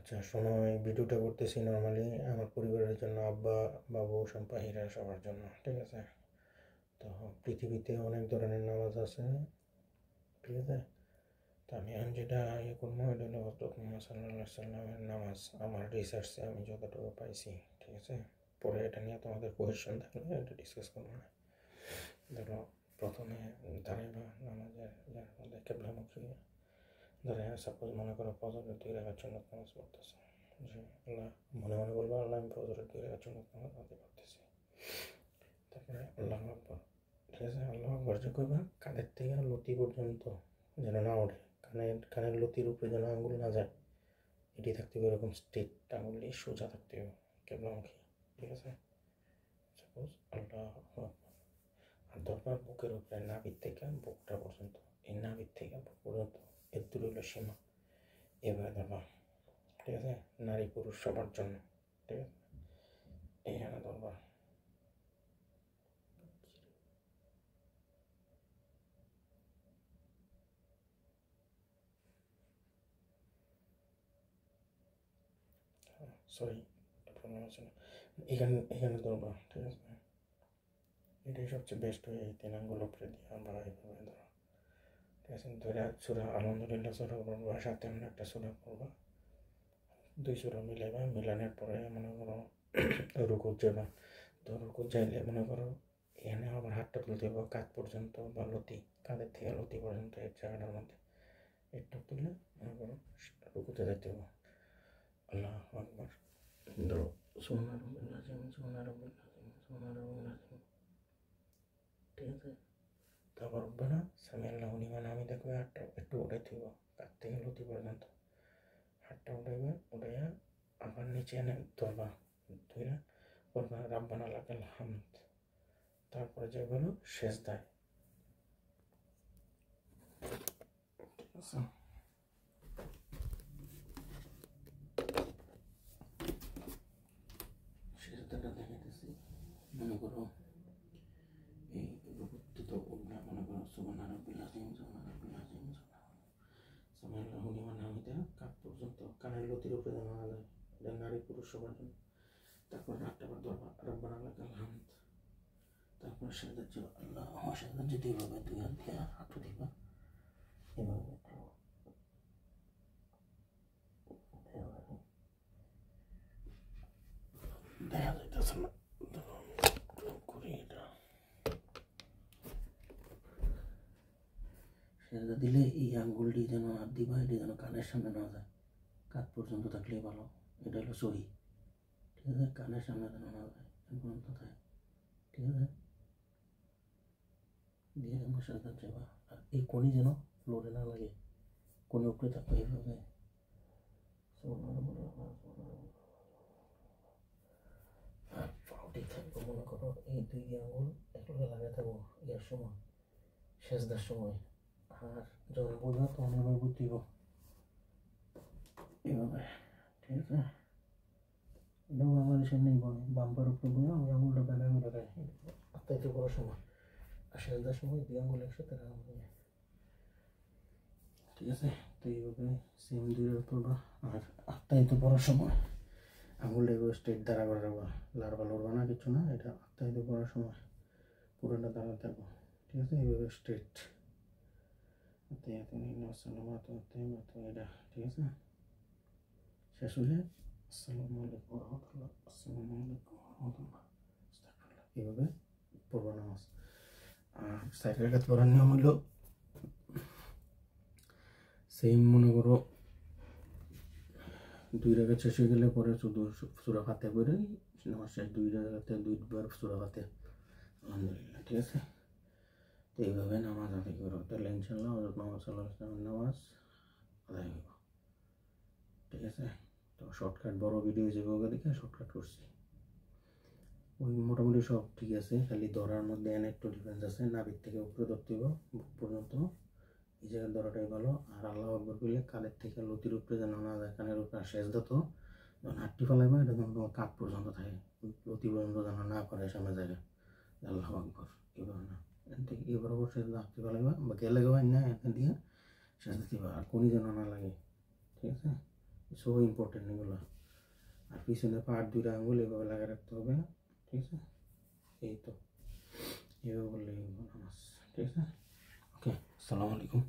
আচ্ছা শোনো, এই ভিডিওটা করতেছি নর্মালি আমার পরিবারের জন্য, আব্বা, বাবু, সম্পাহীরা, সবার জন্য, ঠিক আছে? তো পৃথিবীতে অনেক ধরনের নামাজ আছে, ঠিক আছে? তো আমি যেটা করবো এটা হলো হযরত মুহাম্মদ সাল্লাল্লাহু আলাইহি সাল্লামের নামাজ। আমার রিসার্চে আমি যতটুকু পাইছি, ঠিক আছে? পরে এটা নিয়ে তোমাদের কোয়েশ্চন থাকলে এটা ডিসকাস করবো না। ধরো প্রথমে দাঁড়াইবা নামাজের মধ্যে কেবলামুখী, ধরে সাপোজ মনে করো ফজরের 2 রাকাত সুন্নাত নামাজ পড়তেছে, আল্লাহ মনে মনে বলবো আল্লাহ আমি ফজরের 2 রাকাত সুন্নাত নামাজ আদায় করতেছি। তারপরে আল্লাহু আকবার, ঠিক আছে? আল্লাহু আকবার যে কইবা কাঁধের থেকে লতি পর্যন্ত যেন না ওঠে, কানের লতির উপরে যেন আঙুল না যায়, এটি থাকতে হবে এরকম স্ট্রেট, আঙুল দিয়ে সোজা থাকতে হবে কেবলামুখী, ঠিক আছে? সাপোজ আল্লাহু আকবার, আর দরবার বুকের উপরে নাভির থেকে বুকটা পর্যন্ত, এই নাভির থেকে বুক পর্যন্ত এর দূরে হলো সীমা। এভাবে ধরবা, ঠিক আছে? নারী পুরুষ সবার জন্য, ঠিক আছে? এইখানে ধরবা, সরি প্রবলেম আছে না, এখানে ধরবা, ঠিক আছে? এটাই সবচেয়ে বেস্ট হয়, এই 3 আঙ্গুল উপরে দিয়ে আমরা এইভাবে ধরো, ঠিক আছে? ধরে সূরা আলহামদুলিল্লাহ সূরা পড়বা, সাথে আমরা একটা সূরা পড়বা, 2 সূরা মিলাইবা, মিলানোর পরে মনে করো রুকুত যাবা। তো রুকুত যাইলে মনে করো এখানে আবার হাতটা তুলতে হবে কাঁধ পর্যন্ত, বা লতি, কাঁধের থেকে লতি পর্যন্ত এই জায়গাটার মধ্যে এটা তুললে মনে করো রুকুতে যেতে হবে। আল্লাহু আকবার, ধরো সুবহান রাব্বিল আযীম, সুবহান রাব্বিল আযীম, সুবহান রাব্বিল আযীম, ঠিক আছে? তারপর রব্বানা সামি আল্লাহু লিমান হামিদা করে হাতটা একটু উঠাইতে হবে কাঁধ থেকে লতি পর্যন্ত, হাতটা উঠাইবে, উঠাইয়া আবার নিচে এনে ধরবা, ধরে বলবা রাব্বানা লাকাল হামদ। তারপরে যে বলো সেজদায়, ঠিক আছে? সেজদাটা দেখাইতেছি, মনে করো এই রুকুতে তো উঠবে, মনে করো সুবহান রাব্বিল আযীম, সুবহান রাব্বিল আযীম, সামি আল্লাহু লিমান হামিদা, কাঁধ পর্যন্ত, কানের লতির উপরে যেন না যায়, এটা নারী পুরুষ সবার জন্য। তারপর হাতটা আবার ধরবা রাব্বানা লাকাল হামদ। তারপর সেজদা যাও, আল্লাহ সেজদা যেতে এইভাবে 2 হাত দিয়ে হাঁটু দিবা, এভাবে দেখা যাইতেছে না, করি এটা। সেজদা দিলে এই আঙ্গুলটি যেন হাত দিবা, এটি যেন কানের সামনে না যায়, কাঁধ পর্যন্ত থাকলেই ভালো, এটা হলো সহি, ঠিক আছে? কানের সামনে যেন না যায়, এ পর্যন্ত থাকে, ঠিক আছে? দিয়ে আমার সেজদা যাবা, আর এই কোণি যেন লড়ে না লাগে, কোণে উপরে থাকবে এইভাবে। আর পাউটি থাকবো, মনে করো এই 2 আঙ্গুল একলগে লাগাই থাকবো ইয়ার সময়, সেজদার সময়। আর যখন বুঝবা তখন এবার বুঝিব এভাবে, ঠিক আছে? এটাও বাংলাদেশের নেই বলে বাম্পার উপরে বুঝা ওই আঙুলটা বেড়া করে দেয় আত্মাইতে করার সময়, আর সেজদার সময় 2 আঙ্গুল একসাথে রাখা হবে, ঠিক আছে? তো এইভাবে সেম 2 পড়বা। আর আত্মাইতে পড়ার সময় আঙুলটা এভাবে স্ট্রেট দাঁড়া করে রাখবা, লাড়বা লড়বা না, কিছু না। এটা আত্মাইতে পড়ার সময় পুরোটা দাঁড়া থাকবো, ঠিক আছে? এইভাবে স্ট্রেট, এটা ঠিক আছে? শেষ হলে আসসালামু আলাইকুম রহমতুল্লাহ, আসসালামু আলাইকুম রহমতুল্লাহ, এইভাবে পড়বো নামাজ। আর 4 রাকাত পড়ার নিয়ম হলো সেম, মনে করো 2 রাকাত শেষ হয়ে গেলে পরে শুধু সূরা ফাতিহা পড়ে নামাজ শেষ, 2 রাকাতে 2বার সূরা ফাতিহা, আলহামদুলিল্লাহ, ঠিক আছে? তো এইভাবে নামাজ আদায় করো, তাহলে ইনশাল্লাহ হযরত মুহাম্মদ সাল্লাল্লাহু আলাইহি ওয়াসাল্লামের নামাজ আদায় হইব, ঠিক আছে? তো শর্টকাট বড় ভিডিও যেভাবে দেখে শর্টকাট করছি, ওই মোটামুটি সব ঠিক আছে, খালি ধরার মধ্যে এনে একটু ডিফারেন্স আছে, নাভির থেকে উপরে ধরতে হবে বুক পর্যন্ত, এই জায়গায় ধরাটাই ভালো। আর আল্লাহু আকবার বললে কানের থেকে লতির উপরে যেন না যায়, কানের উপরে। আর সেজদা তো যখন হাতটি ফেলাইবা এটা যেন তোমার কাঁধ পর্যন্ত থাকে, লতি পর্যন্ত যেন না করে সামনে জায়গায়, আল্লাহু আকবার এবার না, এখান থেকে এবার ওপর সেজদা হাতটি ফেলাইবা বা গেলে গেবা না, এখান দিয়ে সেজদা দিবা, আর কোনি যেন না লাগে, ঠিক আছে? সো ইম্পর্টেন্ট এগুলো। আর পিছনে পাট 2টা আঙুল এভাবে লাগিয়ে রাখতে হবে, ঠিক আছে? এই তো এভাবে বললেই নামাজ, ঠিক আছে? ওকে, আসসালামু আলাইকুম।